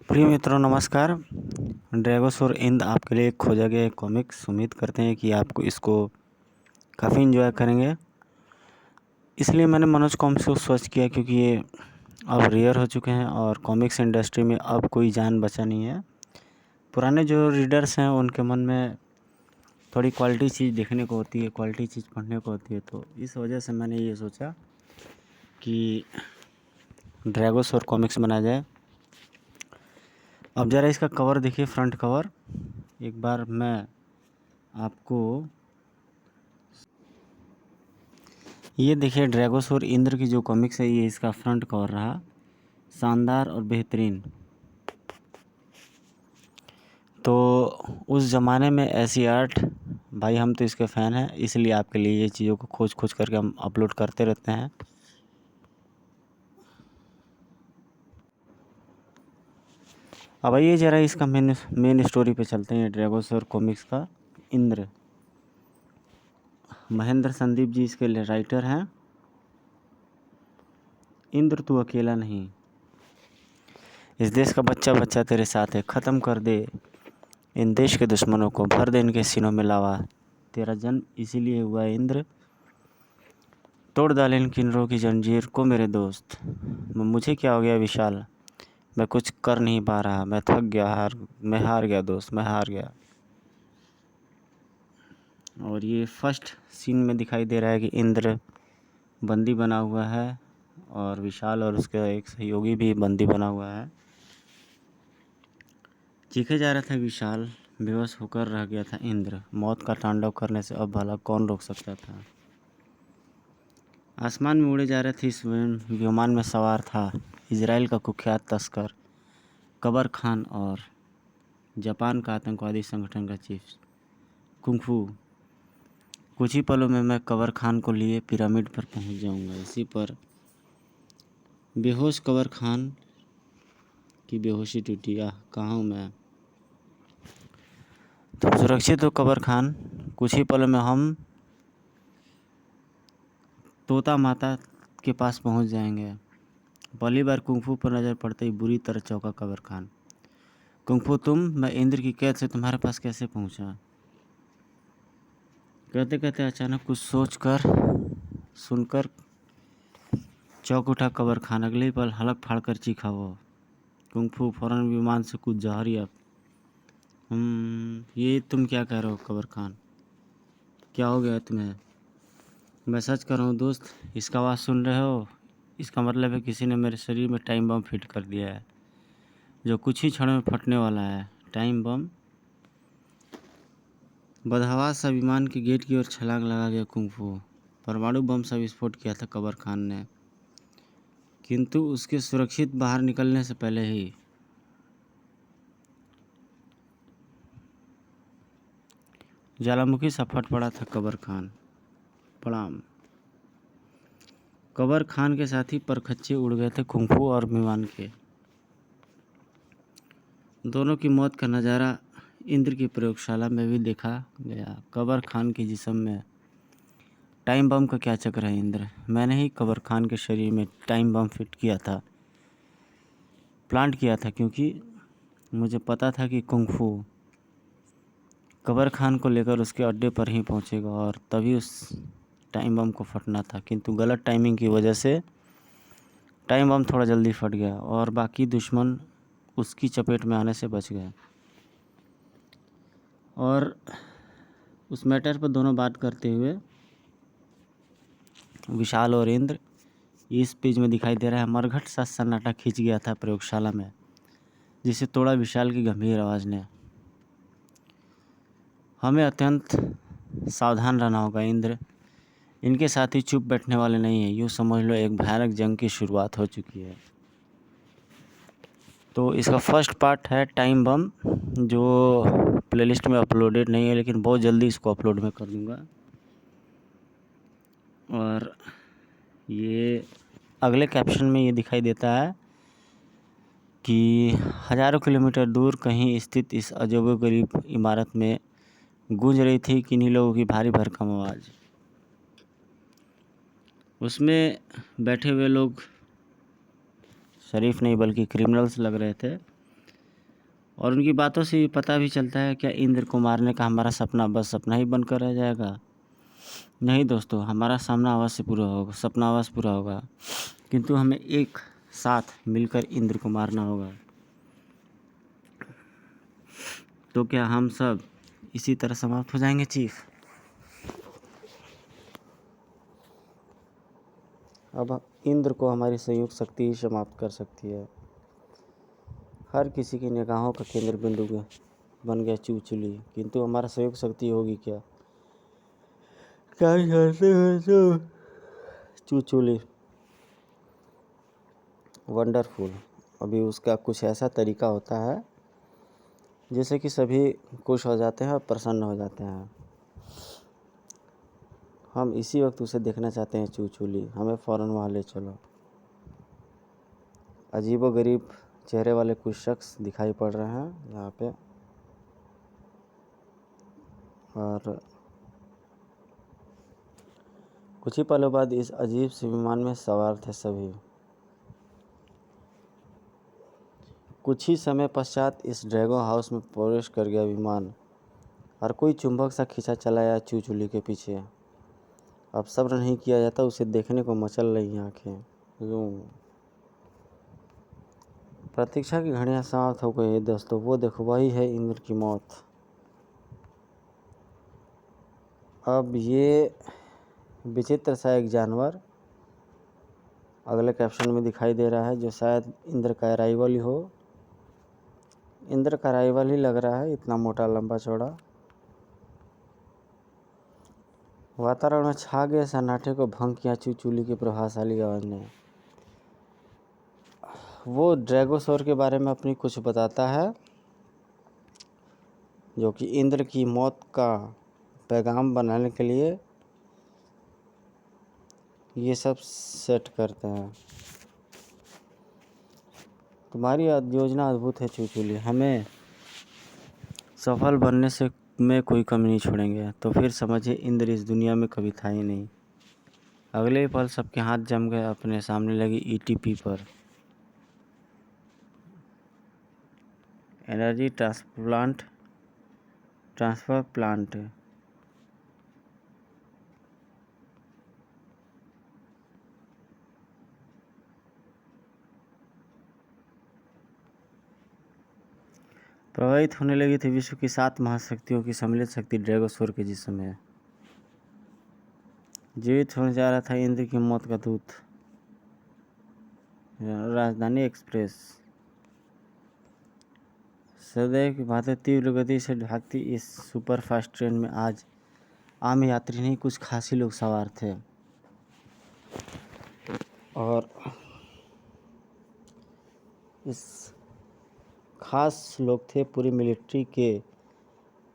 प्रिय मित्रों नमस्कार। ड्रैगोसौर इंद आपके लिए खोजा गया एक कॉमिक्स। उम्मीद करते हैं कि आपको इसको काफ़ी इन्जॉय करेंगे। इसलिए मैंने मनोज कॉमिक्स को सर्च किया क्योंकि ये अब रेयर हो चुके हैं और कॉमिक्स इंडस्ट्री में अब कोई जान बचा नहीं है। पुराने जो रीडर्स हैं उनके मन में थोड़ी क्वालिटी चीज़ देखने को होती है, क्वालिटी चीज़ पढ़ने को होती है। तो इस वजह से मैंने ये सोचा कि ड्रैगोसौर कॉमिक्स बनाया जाए। अब ज़रा इसका कवर देखिए, फ्रंट कवर। एक बार मैं आपको ये देखिए, ड्रैगोसौर इंद्र की जो कॉमिक्स है ये इसका फ्रंट कवर रहा, शानदार और बेहतरीन। तो उस ज़माने में ऐसी आर्ट, भाई हम तो इसके फ़ैन हैं, इसलिए आपके लिए ये चीज़ों को खोज खोज करके हम अपलोड करते रहते हैं। अब आइए ज़रा इसका मेन स्टोरी पे चलते हैं। ड्रैगोसौर कॉमिक्स का इंद्र, महेंद्र संदीप जी इसके लिए राइटर हैं। इंद्र तू अकेला नहीं, इस देश का बच्चा बच्चा तेरे साथ है। ख़त्म कर दे इन देश के दुश्मनों को, भर दे इनके सीनों में लावा। तेरा जन्म इसीलिए हुआ है इंद्र, तोड़ डाल इन किन्नरों की जंजीर को मेरे दोस्त। मुझे क्या हो गया विशाल, मैं कुछ कर नहीं पा रहा, मैं थक गया, मैं हार गया दोस्त, मैं हार गया। और ये फर्स्ट सीन में दिखाई दे रहा है कि इंद्र बंदी बना हुआ है और विशाल और उसका एक सहयोगी भी बंदी बना हुआ है। चीखे जा रहा था विशाल, बेहोश होकर रह गया था इंद्र। मौत का तांडव करने से अब भला कौन रोक सकता था। आसमान में उड़े जा रहे थे, इस विमान में सवार था इजराइल का कुख्यात तस्कर कबर खान और जापान का आतंकवादी संगठन का चीफ कुंफू। कुछ ही पलों में मैं कबर खान को लिए पिरामिड पर पहुंच जाऊंगा। इसी पर बेहोश कबर खान की बेहोशी टूटी। कहाँ हूँ मैं, तुम सुरक्षित हो कबर खान, कुछ ही पलों में हम तोता माता के पास पहुंच जाएंगे। पहली बार कुंफू पर नज़र पड़ते ही बुरी तरह चौंका कबर खान। कुंफू तुम, मैं इंद्र की कैद से तुम्हारे पास कैसे पहुंचा। कहते कहते अचानक कुछ सोचकर सुनकर चौंक उठा कबर खान। अगले ही पल हलक फाड़ कर चीखा वो। कुंफू फौरन विमान से कूद जा। हरी अब ये तुम क्या कह रहे हो कबर खान, क्या हो गया तुम्हें। मैं सच कर रहा हूँ दोस्त, इसका आवाज़ सुन रहे हो, इसका मतलब है किसी ने मेरे शरीर में टाइम बम फिट कर दिया है जो कुछ ही क्षणों में फटने वाला है। Time bomb. बदहवास सा विमान के गेट की ओर छलांग लगा गया कुंफू। परमाणु बम सा विस्फोट किया था कबर खान ने, किंतु उसके सुरक्षित बाहर निकलने से पहले ही ज्वालामुखी सा फट पड़ा था कबर खान। प्रणाम। कबर खान के साथ ही परखच्चे उड़ गए थे कुंफू और विमान के। दोनों की मौत का नज़ारा इंद्र की प्रयोगशाला में भी देखा गया। कबर खान के जिस्म में टाइम बम का क्या चक्कर है इंद्र, मैंने ही कबर खान के शरीर में टाइम बम फिट किया था, प्लांट किया था, क्योंकि मुझे पता था कि कुंफू कबर खान को लेकर उसके अड्डे पर ही पहुंचेगा और तभी उस टाइम बम को फटना था। किंतु गलत टाइमिंग की वजह से टाइम बम थोड़ा जल्दी फट गया और बाकी दुश्मन उसकी चपेट में आने से बच गए। और उस मैटर पर दोनों बात करते हुए विशाल और इंद्र, इस पेज में दिखाई दे रहा है मरघट सा सन्नाटा खींच गया था प्रयोगशाला में, जिसे तोड़ा विशाल की गंभीर आवाज़ ने। हमें अत्यंत सावधान रहना होगा इंद्र, इनके साथी चुप बैठने वाले नहीं हैं। यूँ समझ लो एक भयानक जंग की शुरुआत हो चुकी है। तो इसका फर्स्ट पार्ट है टाइम बम, जो प्लेलिस्ट में अपलोडेड नहीं है, लेकिन बहुत जल्दी इसको अपलोड मैं कर दूँगा। और ये अगले कैप्शन में ये दिखाई देता है कि हज़ारों किलोमीटर दूर कहीं स्थित इस अजोबोगरीब इमारत में गूंज रही थी किन्हीं लोगों की भारी भरकम आवाज़। उसमें बैठे हुए लोग शरीफ नहीं बल्कि क्रिमिनल्स लग रहे थे। और उनकी बातों से ये पता भी चलता है क्या इंद्र को मारने का हमारा सपना बस सपना ही बनकर रह जाएगा? नहीं दोस्तों, हमारा सामना अवश्य पूरा होगा, सपना अवश्य पूरा होगा, किंतु हमें एक साथ मिलकर इंद्र को मारना होगा। तो क्या हम सब इसी तरह समाप्त हो जाएंगे चीफ? अब इंद्र को हमारी संयुक्त शक्ति ही समाप्त कर सकती है। हर किसी की निगाहों का केंद्र बिंदु बन गया चूचुली, किंतु हमारा संयुक्त शक्ति होगी क्या? क्या कहते हैं तो चूचुली वंडरफुल। अभी उसका कुछ ऐसा तरीका होता है जिससे कि सभी खुश हो जाते हैं और प्रसन्न हो जाते हैं। हम इसी वक्त उसे देखना चाहते हैं चूचुली, हमें फ़ौरन वहाँ ले चलो। अजीबोगरीब चेहरे वाले कुछ शख्स दिखाई पड़ रहे हैं यहाँ पे, और कुछ ही पलों बाद इस अजीब से विमान में सवार थे सभी। कुछ ही समय पश्चात इस ड्रैगो हाउस में प्रवेश कर गया विमान, और कोई चुंबक सा खींचा चला आया चूचुली के पीछे। अब सब्र नहीं किया जाता, उसे देखने को मचल रही आंखें। प्रतीक्षा की घड़ियां समाप्त हो गई दोस्तों। वो देखो, वही है इंद्र की मौत। अब ये विचित्र सा एक जानवर अगले कैप्शन में दिखाई दे रहा है, जो शायद इंद्र का राइवल ही हो। इंद्र का राइवल ही लग रहा है, इतना मोटा लंबा चौड़ा। वातावरण में छा गए सन्नाटे को भंग किया चूचुली की प्रभावशाली आवाज ने। वो ड्रैगोसोर के बारे में अपनी कुछ बताता है, जो कि इंद्र की मौत का पैगाम बनाने के लिए ये सब सेट करते हैं। तुम्हारी योजना अद्भुत है चूचुली, हमें सफल बनने से में कोई कमी नहीं छोड़ेंगे। तो फिर समझिए इंद्र इस दुनिया में कभी था ही नहीं। अगले पल सबके हाथ जम गए अपने सामने लगी ईटीपी पर। Energy transfer plant. प्रभावित होने लगी थी विश्व की 7 महाशक्तियों की सम्मिलित शक्ति ड्रैगोसोर के जिस्म में। जीवित होने जा रहा था इंद्र की मौत का दूत। राजधानी एक्सप्रेस सदैव की भांति तीव्र गति से भागती इस सुपरफास्ट ट्रेन में आज आम यात्री नहीं, कुछ खासी लोग सवार थे। और इस खास लोग थे पूरी मिलिट्री के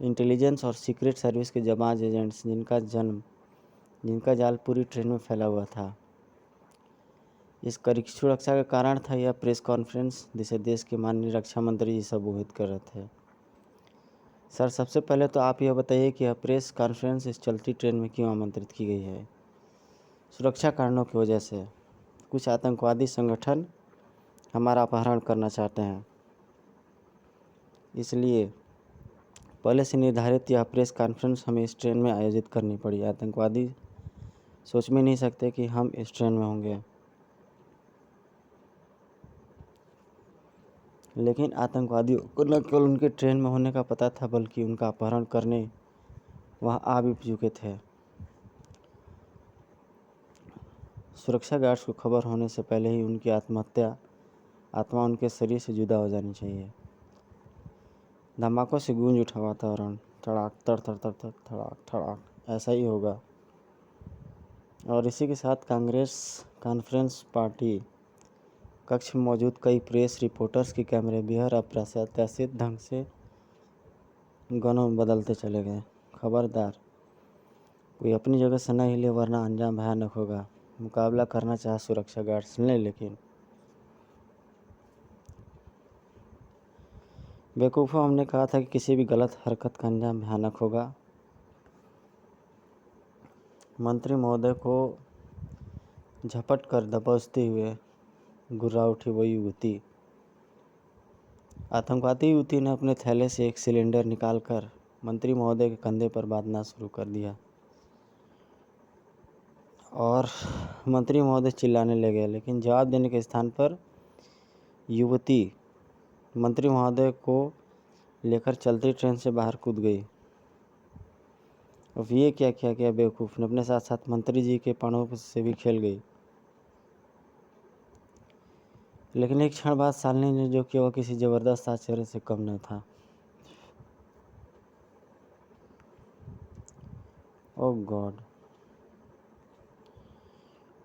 इंटेलिजेंस और सीक्रेट सर्विस के जाबाज एजेंट्स, जिनका जाल पूरी ट्रेन में फैला हुआ था। इस कड़ी सुरक्षा का कारण था यह प्रेस कॉन्फ्रेंस, जिसे देश के माननीय रक्षा मंत्री जी संबोधित कर रहे थे। सर, सबसे पहले तो आप यह बताइए कि यह प्रेस कॉन्फ्रेंस इस चलती ट्रेन में क्यों आमंत्रित की गई है? सुरक्षा कारणों की वजह से कुछ आतंकवादी संगठन हमारा अपहरण करना चाहते हैं, इसलिए पहले से निर्धारित यह प्रेस कॉन्फ्रेंस हमें इस ट्रेन में आयोजित करनी पड़ी। आतंकवादी सोच में नहीं सकते कि हम इस ट्रेन में होंगे, लेकिन आतंकवादियों को न केवल उनके ट्रेन में होने का पता था, बल्कि उनका अपहरण करने वहां आ भी चुके थे। सुरक्षा गार्ड्स को खबर होने से पहले ही उनकी आत्मा उनके शरीर से जुदा हो जानी चाहिए। धमाकों से गूंज उठा वातावरण, धड़ाक तड़ तड़ तड़ तड़ धड़ाक धड़ाक, ऐसा ही होगा। और इसी के साथ कॉन्फ्रेंस पार्टी कक्ष में मौजूद कई प्रेस रिपोर्टर्स के कैमरे बेहद अप्रत्याशित ढंग से गनों में बदलते चले गए। खबरदार, कोई अपनी जगह से न हिले, वरना अंजाम भयानक होगा। मुकाबला करना चाहे सुरक्षा गार्ड्स ने, लेकिन बेवकूफ़ों, हमने कहा था कि किसी भी गलत हरकत का अंजाम भयानक होगा। मंत्री महोदय को झपट कर दबोचते हुए गुर्रा उठी वो युवती। आतंकवादी युवती ने अपने थैले से एक सिलेंडर निकालकर मंत्री महोदय के कंधे पर बांधना शुरू कर दिया और मंत्री महोदय चिल्लाने लगे, लेकिन जवाब देने के स्थान पर युवती मंत्री महोदय को लेकर चलती ट्रेन से बाहर कूद गई। अब ये क्या किया गया बेवकूफ़ ने, अपने साथ साथ मंत्री जी के प्राणों से भी खेल गई। लेकिन एक क्षण बाद शालिनी ने जो किया वह किसी जबरदस्त आश्चर्य से कम न था। ओह गॉड!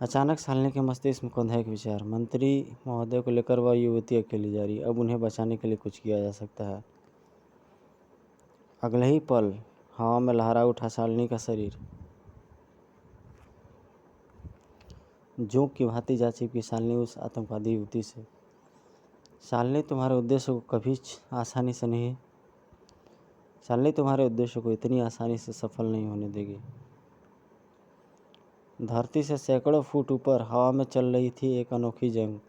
अचानक शालिनी के मस्तिष्क में कौंधा एक विचार, मंत्री महोदय को लेकर वह युवती अकेली जा रही, अब उन्हें बचाने के लिए कुछ किया जा सकता है। अगले ही पल हवा में लहरा उठा शालिनी का शरीर, जोंक की भांति जा चिपकी शालिनी उस आतंकवादी युवती से। शालिनी तुम्हारे उद्देश्य को इतनी आसानी से सफल नहीं होने देगी। धरती से सैकड़ों फुट ऊपर हवा में चल रही थी एक अनोखी जंग।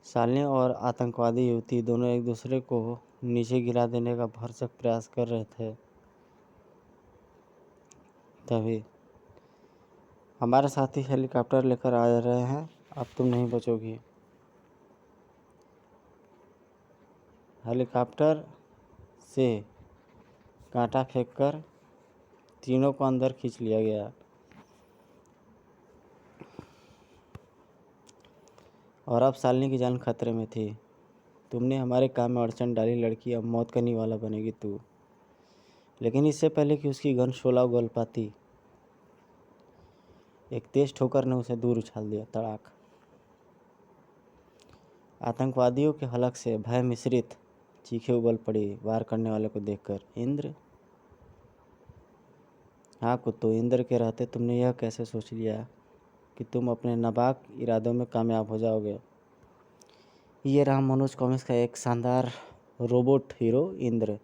शालिनी और आतंकवादी युवती दोनों एक दूसरे को नीचे गिरा देने का भरसक प्रयास कर रहे थे। तभी हमारे साथी हेलीकॉप्टर लेकर आ रहे हैं, अब तुम नहीं बचोगी। हेलीकॉप्टर से कांटा फेंककर तीनों को अंदर खींच लिया गया और अब शालिनी की जान खतरे में थी। तुमने हमारे काम में अड़चन डाली लड़की, अब मौत का निवाला बनेगी तू। लेकिन इससे पहले कि उसकी गन शोला उगल पाती, एक तेज ठोकर ने उसे दूर उछाल दिया। तड़ाक! आतंकवादियों के हलक से भय मिश्रित चीखें उबल पड़ी वार करने वाले को देखकर। इंद्र? हाँ कुत्तो, इंद्र के रहते तुमने यह कैसे सोच लिया कि तुम अपने नापाक इरादों में कामयाब हो जाओगे? ये रहा मनोज कॉमिक्स का एक शानदार रोबोट हीरो इंद्र।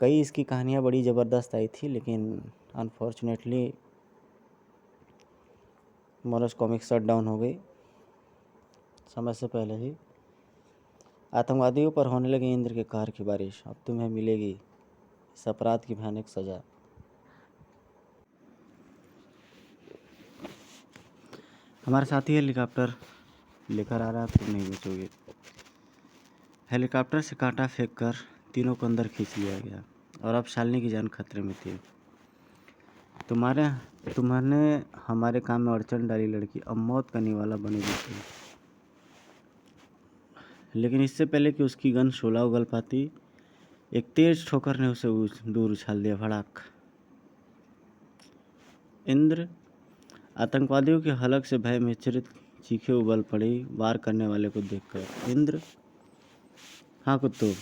कई इसकी कहानियाँ बड़ी ज़बरदस्त आई थी, लेकिन unfortunately Manoj comics shut down हो गई समय से पहले ही। आतंकवादियों पर होने लगी इंद्र के कहर की बारिश। अब तुम्हें मिलेगी इस अपराध की भयानक सजा। हमारे साथी हेलीकॉप्टर लेकर आ रहा है, तुम नहीं बचोगे। हेलीकॉप्टर से कांटा फेंककर तीनों को अंदर खींच लिया गया और अब शालिनी की जान खतरे में थी। तुम्हारे हमारे काम में अड़चन डाली लड़की, अब मौत का निवाला बनेगी तू। लेकिन इससे पहले कि उसकी गन शोला उगल पाती, एक तेज ठोकर ने उसे दूर उछाल दिया। भड़ाक! इंद्र? आतंकवादियों के हलक से भय मिश्रित चीखें उबल पड़ी वार करने वाले को देखकर। इंद्र? हाँ कुत्तो।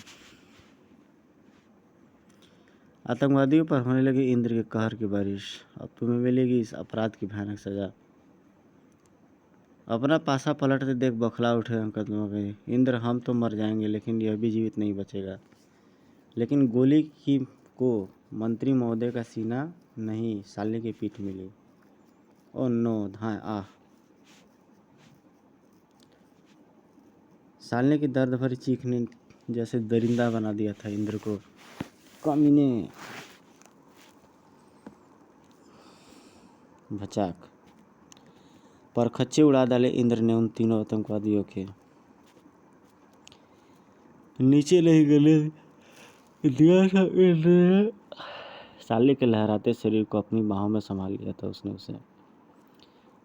आतंकवादियों पर होने लगी इंद्र के कहर की बारिश। अब तुम्हें मिलेगी इस अपराध की भयानक सजा। अपना पासा पलटते देख बौखला उठे आतंकवादी। इंद्र, हम तो मर जाएंगे, लेकिन यह भी जीवित नहीं बचेगा। लेकिन गोली को मंत्री महोदय का सीना नहीं, शालिनी की पीठ मिली। Oh no! आह! शालिनी की दर्द भरी चीख ने जैसे दरिंदा बना दिया था इंद्र को। कमीने! भचाक! परखच्चे उड़ा डाले इंद्र ने उन तीनों आतंकवादियों के। नीचे नहीं गले दिया था इंद्र ने। शालिनी के लहराते शरीर को अपनी बाहों में संभाल लिया था उसने उसे।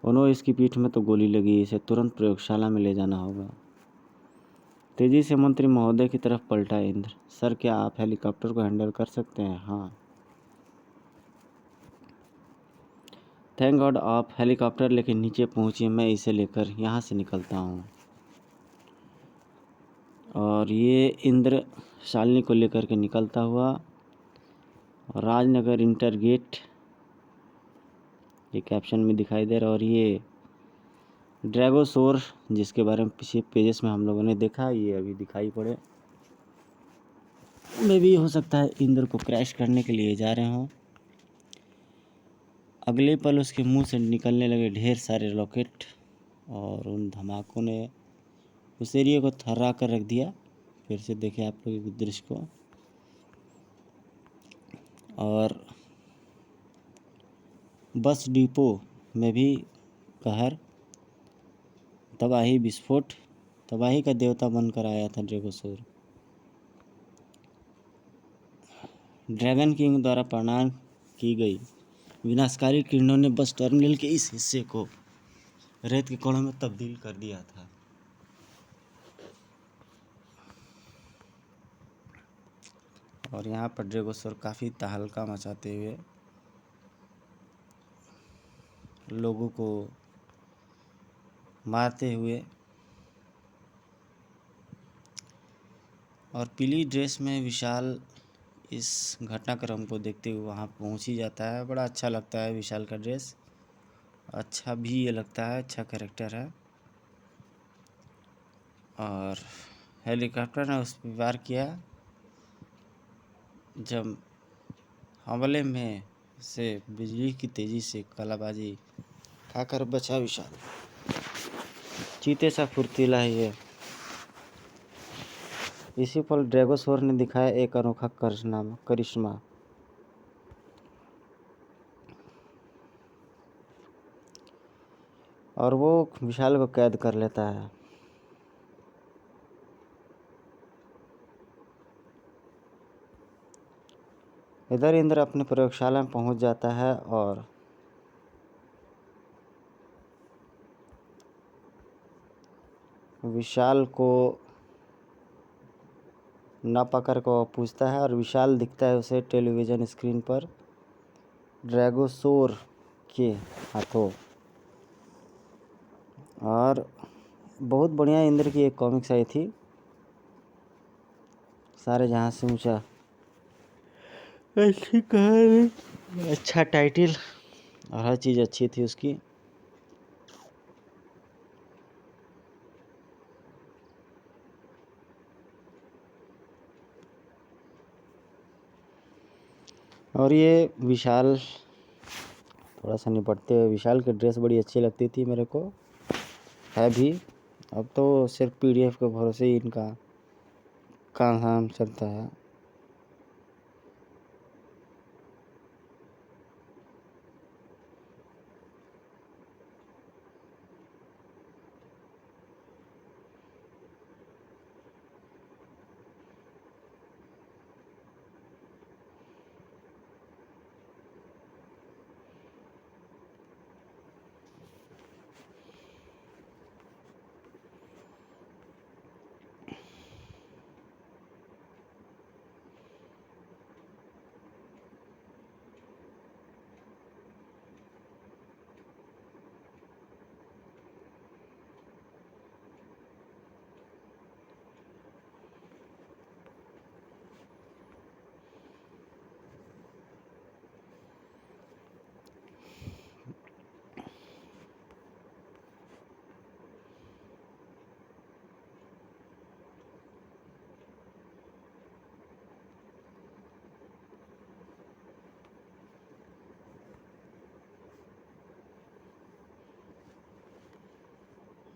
उन्होंने इसकी पीठ में तो गोली लगी, इसे तुरंत प्रयोगशाला में ले जाना होगा। तेजी से मंत्री महोदय की तरफ पलटा इंद्र। सर, क्या आप हेलीकॉप्टर को हैंडल कर सकते हैं? हाँ। थैंक गॉड आप हेलीकॉप्टर लेकर नीचे पहुंची, मैं इसे लेकर यहाँ से निकलता हूँ। और ये इंद्र शालिनी को लेकर के निकलता हुआ राजनगर इंटर गेट, ये कैप्शन में दिखाई दे रहा। और ये ड्रैगोसोर जिसके बारे में पिछले पेजेस में हम लोगों ने देखा, ये अभी दिखाई पड़े। मे भी हो सकता है इंद्र को क्रैश करने के लिए जा रहे हों। अगले पल उसके मुंह से निकलने लगे ढेर सारे रॉकेट और उन धमाकों ने उस एरिया को थर्रा कर रख दिया। फिर से देखें आप लोग इस दृश्य को। और बस डिपो में भी कहर, तबाही विस्फोट, तबाही का देवता बनकर आया था ड्रैगोसोर। ड्रैगन किंग द्वारा प्रदान की गई विनाशकारी किरणों ने बस टर्मिनल के इस हिस्से को रेत के कणों में तब्दील कर दिया था। और यहाँ पर ड्रैगोसोर काफ़ी तहलका मचाते हुए लोगों को मारते हुए, और पीली ड्रेस में विशाल इस घटनाक्रम को देखते हुए वहाँ पहुँच ही जाता है। बड़ा अच्छा लगता है विशाल का ड्रेस, अच्छा भी ये लगता है, अच्छा कैरेक्टर है। और हेलीकॉप्टर ने उस पर वार किया जब हमले में से बिजली की तेज़ी से कलाबाजी खाकर बचा विशाल। चीते सा फुर्तीला है ये। इसी पल ड्रैगोसोर ने दिखाया एक अनोखा करिश्मा। और वो विशाल को कैद कर लेता है। इधर इंद्र अपनी प्रयोगशाला में पहुंच जाता है और विशाल को न पकड़ को पूछता है, और विशाल दिखता है उसे टेलीविज़न स्क्रीन पर ड्रैगोसोर के हाथों। और बहुत बढ़िया इंद्र की एक कॉमिक्स आई थी, सारे जहां से ऊंचा। अच्छी कहानी, अच्छा टाइटल, और हर चीज़ अच्छी थी उसकी। और ये विशाल थोड़ा सा निपटते हुए, विशाल की ड्रेस बड़ी अच्छी लगती थी मेरे को, है भी। अब तो सिर्फ पीडीएफ के भरोसे ही इनका काम चलता है।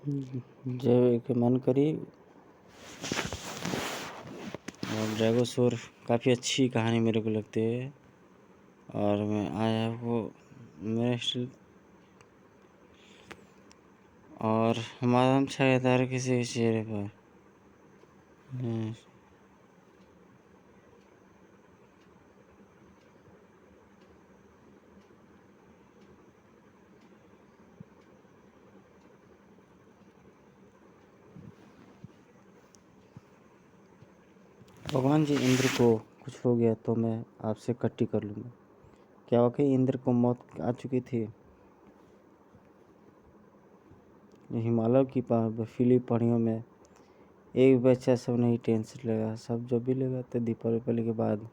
जय के मन करी। और ड्रैगोसोर काफ़ी अच्छी कहानी मेरे को लगती है, और मैं आया वो मेरे और हमारा छायादार किसी चेहरे पर। भगवान जी, इंद्र को कुछ हो गया तो मैं आपसे इकट्ठी कर लूँगा। क्या वाकई इंद्र को मौत आ चुकी थी? हिमालय की बर्फीली पहाड़ियों में एक बच्चा सब नहीं टेंशन लेगा, सब जब भी लेगा तो दीपावली के बाद